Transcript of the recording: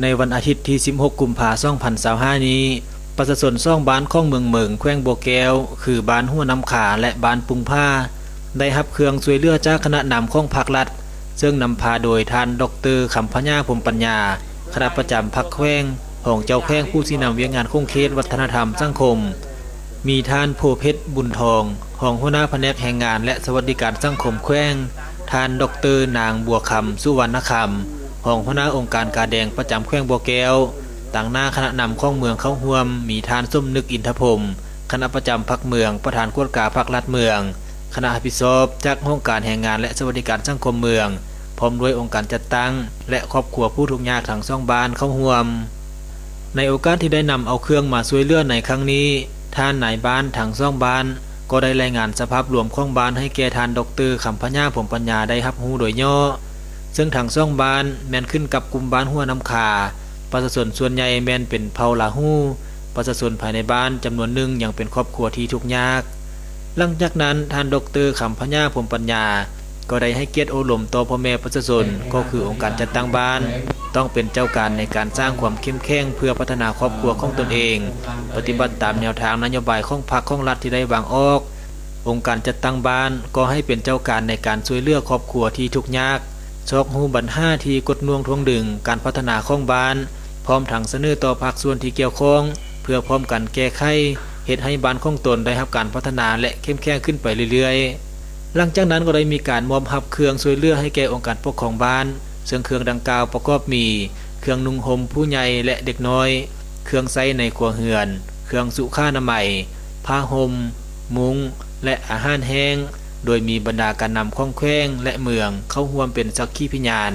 ในวันอาทิตย์ที่ 16 กุมภาพันธ์ 2025 นี้ประชาชนซ่องบ้านข้องเมืองเมืองแขวงบัวแก้วคือบ้านหัวน้ำขาและบ้านปุงผ้าได้รับเครื่องช่วยเหลือจากคณะนำของภาครัฐซึ่งนำพาโดยท่านดร.คำพญาพรหมปัญญาคณะประจำพรรคแขวงของเจ้าแขวงผู้ที่นำเวียงงานคงเขตวัฒนธรรมสังคมมีท่านโพเพชรบุญทองรองหัวหน้าแผนกแรงงานและสวัสดิการสังคมแขวงท่านดร.นางบัวคำสุวรรณคำรองหัวหน้าองค์การกาแดงประจำแขวงบัวแก้วต่างหน้าคณะนำข้องเมืองเข้าร่วมมีท่านส้มนึกอินทพรมคณะประจำพรรคเมืองประธานกวดกาพรรคลัดเมืองคณะรับผิดชอบจากห้องการแรงงานและสวัสดิการสังคมเมืองพร้อมด้วยองค์การจัดตั้งและครอบครัวผู้ทุกข์ยากทั้งสองบ้านเข้าร่วมในโอกาสที่ได้นำเอาเครื่องมาช่วยเหลือในครั้งนี้ท่านนายบ้านทั้งสองบ้านก็ได้รายงานสภาพรวมของบ้านให้แก่ท่านดร.คำพญาพรหมปัญญาได้รับรู้โดยย่อซึ่งทั้งสองบ้านแม่นขึ้นกับกลุ่มบ้านหัวน้ำขาประชาชนส่วนใหญ่แม่นเป็นเผ่าลาฮู้ประชาชนภายในบ้านจำนวนหนึ่งยังเป็นครอบครัวที่ทุกข์ยากหลังจากนั้นท่านดร.คำพญาพรหมปัญญาก็ได้ให้เกียรติอบรมต่อพ่อแม่ประชาชนก็คือองค์การจัดตั้งบ้านต้องเป็นเจ้าการในการสร้างความเข้มแข็งเพื่อพัฒนาครอบครัวของตนเองปฏิบัติตามแนวทางนโยบายของพรรคของรัฐที่ได้วางออกองค์การจัดตั้งบ้านก็ให้เป็นเจ้าการในการช่วยเหลือครอบครัวที่ทุกข์ยากชอกหูบัญหาที่กดน่วงทวงดึงการพัฒนาของบ้านพร้อมทั้งเสนอต่อภาคส่วนที่เกี่ยวข้องเพื่อพร้อมกันแก้ไขเฮ็ดให้บ้านของตนได้รับการพัฒนาและเข้มแข็งขึ้นไปเรื่อยๆหลังจากนั้นก็ได้มีการมอบรับเครื่องช่วยเหลือให้แก่องค์การปกครองบ้านซึ่งเครื่องดังกล่าวประกอบมีเครื่องนุ่งห่มผู้ใหญ่และเด็กน้อยเครื่องใช้ในครัวเรือนเครื่องสุขาอนามัยผ้าห่มมุ้งและอาหารแห้งโดยมีบรรดาการนำข้องแขวงและเมืองเข้าร่วมเป็นสักขีพยาน